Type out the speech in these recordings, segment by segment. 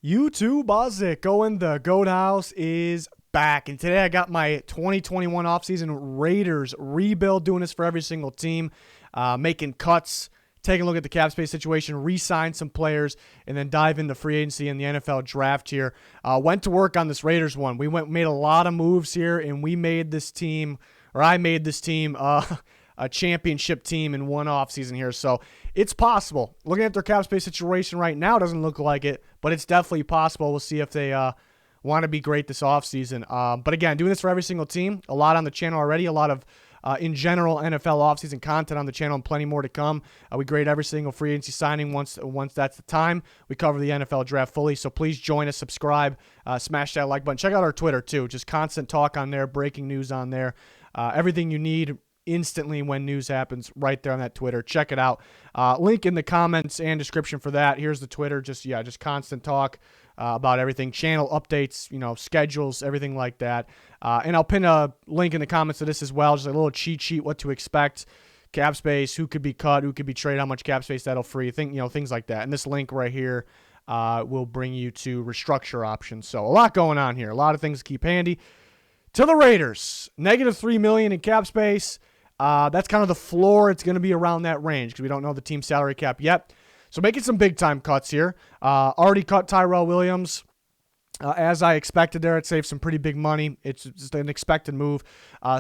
YouTube, how's it going? The Goat House is back, and today I got my 2021 offseason Raiders rebuild, doing this for every single team, making cuts, taking a look at the cap space situation, re-sign some players, and then dive into free agency and the NFL draft here. Went to work on this Raiders one. We made a lot of moves here, and we made this team, or I made this team, a championship team in one offseason here. So it's possible. Looking at their cap space situation right now, doesn't look like it, but it's definitely possible. We'll see if they want to be great this offseason. But again, doing this for every single team, a lot on the channel already, a lot of in general NFL offseason content on the channel, and plenty more to come. We grade every single free agency signing once that's the time. We cover the NFL draft fully, so please join us, subscribe, smash that like button. Check out our Twitter too, just constant talk on there, breaking news on there, everything you need instantly when news happens right there on that Twitter. Check it out. Link in the comments and description for that. Here's the Twitter. Just constant talk about everything, channel updates, schedules, everything like that. And I'll pin a link in the comments to this as well, just a little cheat sheet, what to expect, cap space, who could be cut, who could be traded, how much cap space that'll free, things like that. And this link right here will bring you to restructure options. So a lot going on here, a lot of things to keep handy. To the Raiders, -$3 million in cap space. That's kind of the floor. It's going to be around that range because we don't know the team salary cap yet. So making some big-time cuts here. Already cut Tyrell Williams. As I expected there, it saved some pretty big money. It's just an expected move.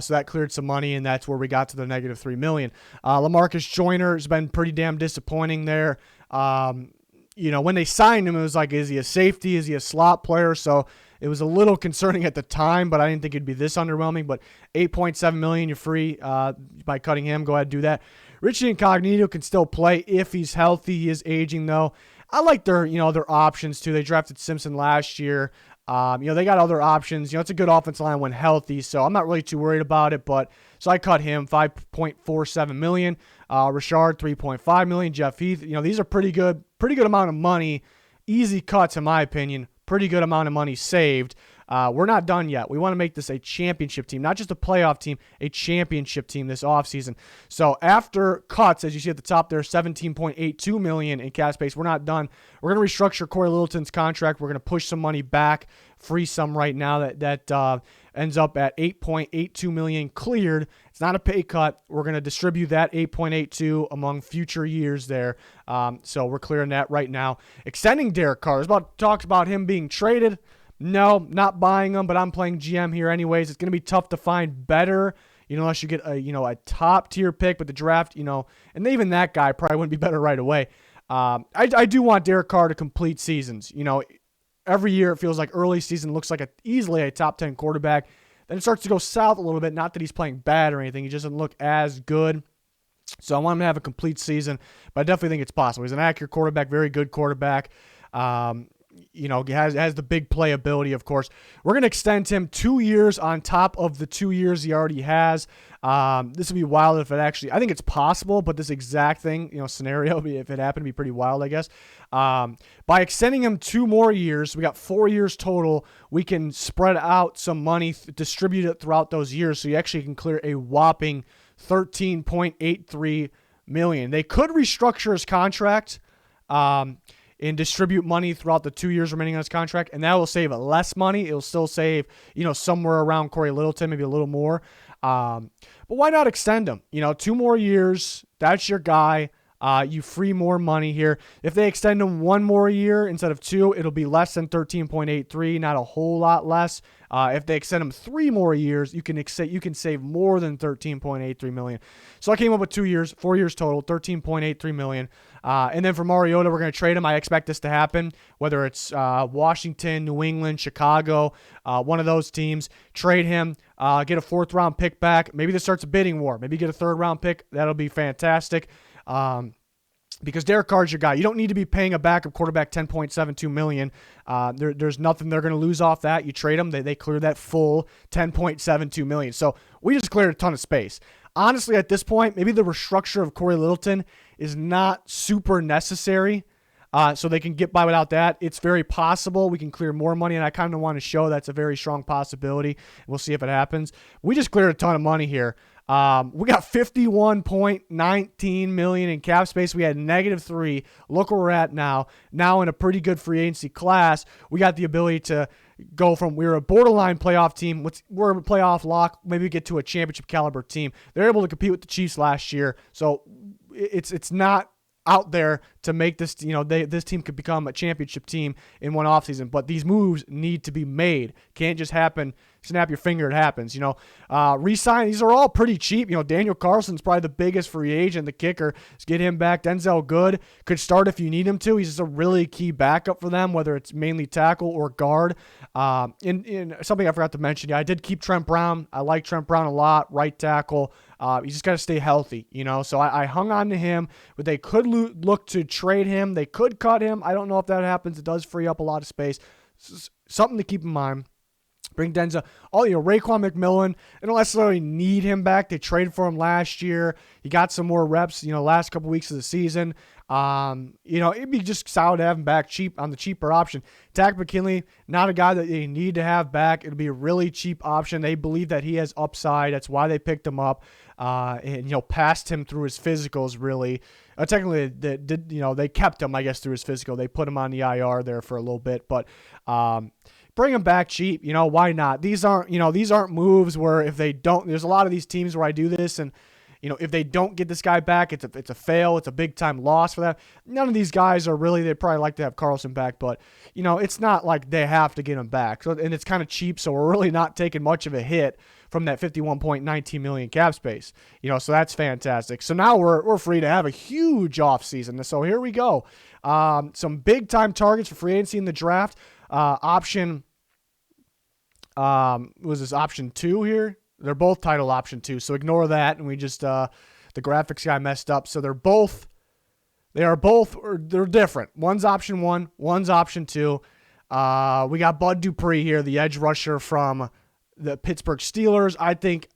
So that cleared some money, and that's where we got to the -$3 million. LaMarcus Joyner has been pretty damn disappointing there. When they signed him, it was like, is he a safety? Is he a slot player? So it was a little concerning at the time, but I didn't think it'd be this underwhelming. But $8.7 million, you're free by cutting him. Go ahead and do that. Richie Incognito can still play if he's healthy. He is aging though. I like their options too. They drafted Simpson last year. They got other options. It's a good offensive line when healthy, so I'm not really too worried about it. But so I cut him, $5.47 million. Richard, $3.5 million. Jeff Heath. These are pretty good amount of money. Easy cuts in my opinion. Pretty good amount of money saved. We're not done yet. We want to make this a championship team, not just a playoff team, a championship team this offseason. So after cuts, as you see at the top there, $17.82 million in cap space. We're not done. We're going to restructure Corey Littleton's contract. We're going to push some money back, free some right now that ends up at $8.82 million cleared. It's not a pay cut. We're going to distribute that $8.82 among future years there. So we're clearing that right now. Extending Derek Carr. Talks about him being traded. No, not buying him, but I'm playing GM here anyways. It's going to be tough to find better, unless you get a top tier pick, but the draft, and even that guy probably wouldn't be better right away. I do want Derek Carr to complete seasons. Every year it feels like early season looks like easily a top 10 quarterback. Then it starts to go south a little bit. Not that he's playing bad or anything. He just doesn't look as good. So I want him to have a complete season, but I definitely think it's possible. He's an accurate quarterback, very good quarterback. Has the big playability, of course. We're going to extend him 2 years on top of the 2 years he already has. This would be wild if it actually, I think it's possible, but this exact thing, scenario, if it happened, to be pretty wild, I guess. By extending him 2 more years, we got 4 years total. We can spread out some money, distribute it throughout those years, so you actually can clear a whopping $13.83 million. They could restructure his contract, and distribute money throughout the 2 years remaining on his contract, and that will save less money. It'll still save, somewhere around Corey Littleton, maybe a little more. But why not extend him? 2 more years, that's your guy. You free more money here. If they extend him 1 more year instead of 2, it'll be less than 13.83, not a whole lot less. If they extend him 3 more years, you can save more than $13.83 million. So I came up with 2 years, 4 years total, $13.83 million. And then for Mariota, we're going to trade him. I expect this to happen, whether it's Washington, New England, Chicago, one of those teams. Trade him, get a 4th-round pick back. Maybe this starts a bidding war. Maybe get a 3rd-round pick. That'll be fantastic. Because Derek Carr's your guy. You don't need to be paying a backup quarterback $10.72 million. There's nothing they're going to lose off that. You trade them, they clear that full $10.72 million. So we just cleared a ton of space. Honestly, at this point, maybe the restructure of Corey Littleton is not super necessary. So they can get by without that. It's very possible we can clear more money, and I kind of want to show that's a very strong possibility. We'll see if it happens. We just cleared a ton of money here. We got $51.19 million in cap space. We had -3. Look where we're at now. Now in a pretty good free agency class, we got the ability to go from we were a borderline playoff team. We're a playoff lock. Maybe get to a championship caliber team. They're able to compete with the Chiefs last year, so it's not out there to make this, this team could become a championship team in one offseason. But these moves need to be made. Can't just happen. Snap your finger, it happens. Re-sign. These are all pretty cheap. Daniel Carlson's probably the biggest free agent. The kicker. Let's get him back. Denzel Good could start if you need him to. He's just a really key backup for them, whether it's mainly tackle or guard. In something I forgot to mention, I did keep Trent Brown. I like Trent Brown a lot. Right tackle. You just got to stay healthy, So I hung on to him, but they could look to trade him. They could cut him. I don't know if that happens. It does free up a lot of space. Something to keep in mind. Bring Denzel. Raekwon McMillan. They don't necessarily need him back. They traded for him last year. He got some more reps, last couple weeks of the season. It'd be just solid to have him back cheap on the cheaper option. Takk McKinley, not a guy that they need to have back. It'll be a really cheap option. They believe that he has upside. That's why they picked him up. And passed him through his physicals, really. Technically, they kept him, I guess, through his physical. They put him on the IR there for a little bit, but bring him back cheap. Why not? These aren't moves where if they don't, there's a lot of these teams where I do this and, if they don't get this guy back, it's a fail. It's a big time loss for them. None of these guys are really, they'd probably like to have Carlson back, but, it's not like they have to get him back. So, and it's kind of cheap, so we're really not taking much of a hit from that $51.19 million cap space. So that's fantastic. So now we're free to have a huge offseason. So here we go. Some big time targets for free agency in the draft. Option, was this option 2 here? They're both title option 2, so ignore that. And we just, the graphics guy messed up. So they're different. One's option 1, one's option 2. We got Bud Dupree here, the edge rusher from the Pittsburgh Steelers. I think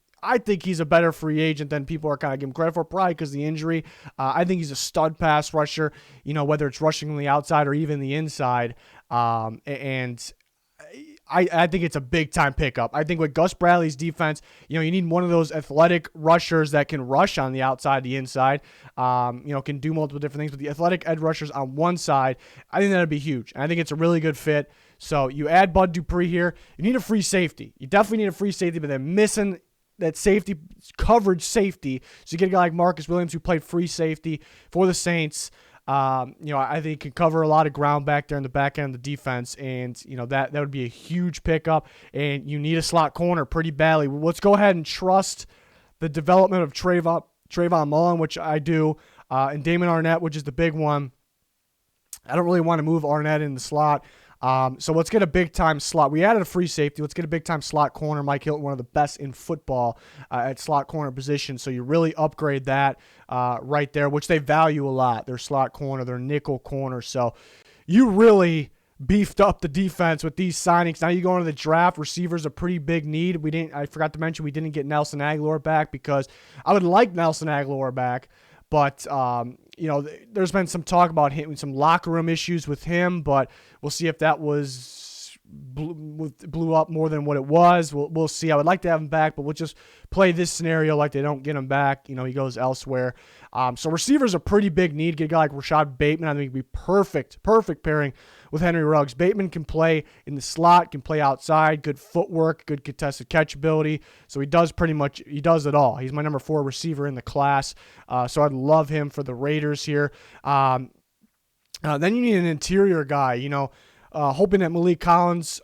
he's a better free agent than people are kind of giving credit for, probably because of the injury. I think he's a stud pass rusher, whether it's rushing on the outside or even the inside. And I think it's a big-time pickup. I think with Gus Bradley's defense, you need one of those athletic rushers that can rush on the outside, the inside, can do multiple different things. But the athletic edge rushers on one side, I think that would be huge. And I think it's a really good fit. So you add Bud Dupree here. You need a free safety. You definitely need a free safety, but they're missing that safety, coverage safety. So you get a guy like Marcus Williams who played free safety for the Saints. I think he can cover a lot of ground back there in the back end of the defense, and that would be a huge pickup. And you need a slot corner pretty badly. Let's go ahead and trust the development of Trayvon Mullen, which I do, and Damon Arnett, which is the big one. I don't really want to move Arnett in the slot. So let's get a big-time slot. We added a free safety. Let's get a big-time slot corner. Mike Hilton, one of the best in football at slot corner position. So you really upgrade that right there, which they value a lot. Their slot corner, their nickel corner. So you really beefed up the defense with these signings. Now you go into the draft. Receivers a pretty big need. I forgot to mention we didn't get Nelson Aguilar back because I would like Nelson Aguilar back. But, there's been some talk about him, some locker room issues with him, but we'll see if that blew up more than what it was. We'll see. I would like to have him back, but we'll just play this scenario like they don't get him back. He goes elsewhere. So receivers a pretty big need. Get a guy like Rashad Bateman. I think he'd be perfect pairing with Henry Ruggs. Bateman can play in the slot, can play outside, good footwork, good contested catch ability. So he does it all. He's my number 4 receiver in the class. So I'd love him for the Raiders here. Then you need an interior guy, hoping that Malik Collins,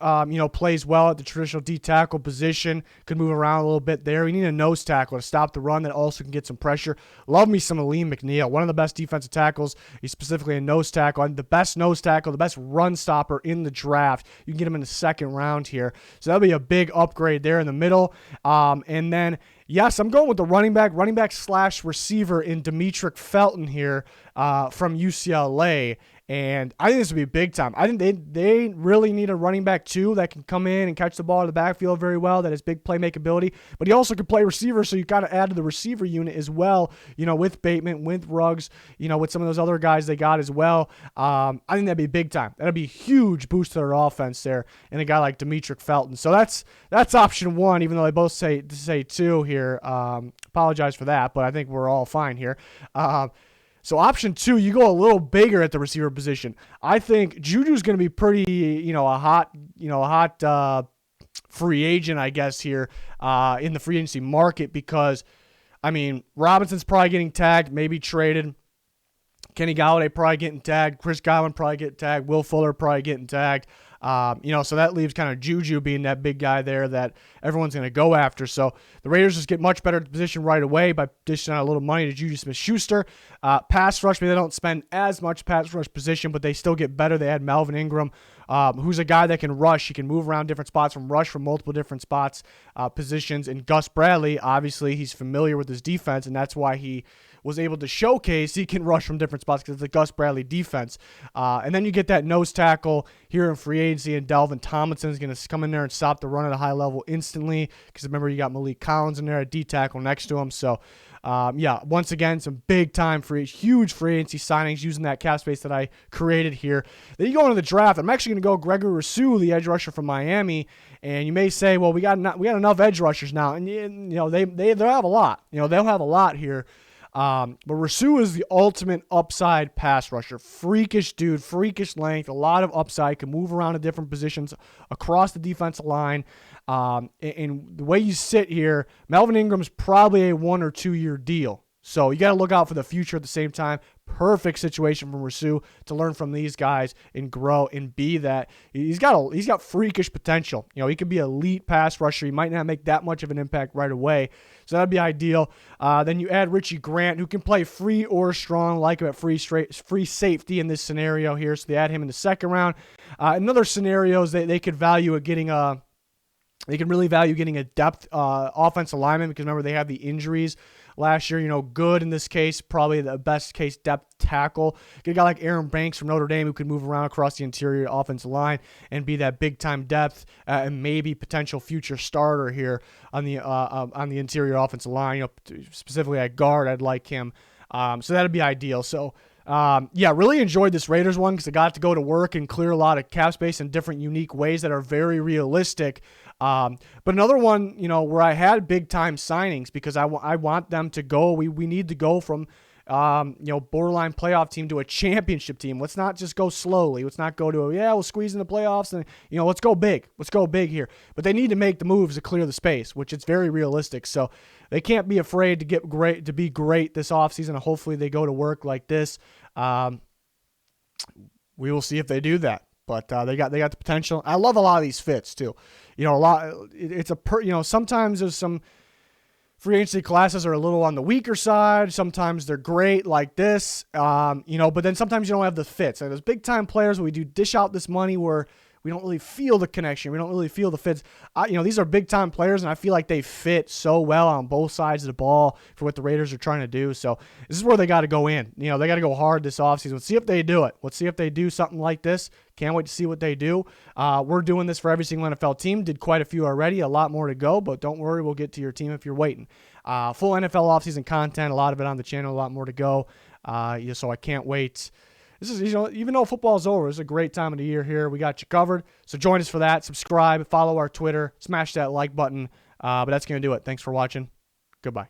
plays well at the traditional D tackle position, could move around a little bit there. We need a nose tackle to stop the run that also can get some pressure. Love me some Aleem McNeil, one of the best defensive tackles. He's specifically a nose tackle, and the best nose tackle, the best run stopper in the draft. You can get him in the second round here. So that'll be a big upgrade there in the middle. And then, yes, I'm going with the running back / receiver in Demetric Felton here from UCLA. And I think this would be big time. I think they really need a running back too that can come in and catch the ball in the backfield very well, that has big playmaking ability. But he also can play receiver, so you got to add to the receiver unit as well, with Bateman, with Ruggs, with some of those other guys they got as well. I think that'd be big time. That'd be a huge boost to their offense there, and a guy like Demetric Felton. So that's option one, even though they both say two here. Apologize for that, but I think we're all fine here. So option two, you go a little bigger at the receiver position. I think Juju's going to be pretty, a hot free agent, I guess, here in the free agency market because, Robinson's probably getting tagged, maybe traded. Kenny Golladay probably getting tagged. Chris Godwin probably getting tagged. Will Fuller probably getting tagged. So that leaves kind of Juju being that big guy there that everyone's going to go after. So the Raiders just get much better at the position right away by dishing out a little money to Juju Smith-Schuster. Pass rush, maybe they don't spend as much pass rush position, but they still get better. They had Melvin Ingram, who's a guy that can rush. He can move around different spots from multiple different spots, positions. And Gus Bradley, obviously, he's familiar with his defense, and that's why he was able to showcase he can rush from different spots because it's a Gus Bradley defense. And then you get that nose tackle here in free agency, and Delvin Tomlinson is going to come in there and stop the run at a high level instantly because remember you got Malik Collins in there, a D tackle next to him. So, once again, some big-time huge free agency signings using that cap space that I created here. Then you go into the draft. I'm actually going to go Gregory Rousseau, the edge rusher from Miami. And you may say, well, we got enough edge rushers now, and they'll have a lot. They'll have a lot here. But Rousseau is the ultimate upside pass rusher. Freakish dude, freakish length, a lot of upside, can move around to different positions across the defensive line. And the way you sit here, Melvin Ingram's probably a 1 or 2 year deal. So you got to look out for the future at the same time. Perfect situation for Rousseau to learn from these guys and grow and be that. He's got freakish potential. He could be an elite pass rusher. He might not make that much of an impact right away. So that'd be ideal. Then you add Richie Grant, who can play free or strong, like him at free safety in this scenario here. So they add him in the second round. In other scenarios, they could value getting a depth offensive lineman because remember they have the injuries last year. Good in this case, probably the best case depth tackle. Get a guy like Aaron Banks from Notre Dame who could move around across the interior offensive line and be that big time depth and maybe potential future starter here on the interior offensive line. Specifically at guard, I'd like him. So that'd be ideal. So. Really enjoyed this Raiders one because I got to go to work and clear a lot of cap space in different unique ways that are very realistic. But another one, where I had big time signings because I want them to go. We need to go from, borderline playoff team to a championship team. Let's not just go slowly. Let's not go to we'll squeeze in the playoffs and, let's go big. Let's go big here. But they need to make the moves to clear the space, which is very realistic. So they can't be afraid to be great this offseason. And hopefully they go to work like this. We will see if they do that. But they got the potential. I love a lot of these fits too. Sometimes there's some free agency classes are a little on the weaker side. Sometimes they're great like this, but then sometimes you don't have the fits. Like those big time players where we do dish out this money where we don't really feel the connection. We don't really feel the fits. These are big time players, and I feel like they fit so well on both sides of the ball for what the Raiders are trying to do. So this is where they got to go in. They got to go hard this offseason. Let's see if they do it. Let's see if they do something like this. Can't wait to see what they do. We're doing this for every single NFL team. Did quite a few already. A lot more to go, but don't worry. We'll get to your team if you're waiting. Full NFL offseason content. A lot of it on the channel. A lot more to go. So I can't wait. This is, even though football's over, it's a great time of the year here. We got you covered. So join us for that. Subscribe, follow our Twitter, smash that like button. But that's going to do it. Thanks for watching. Goodbye.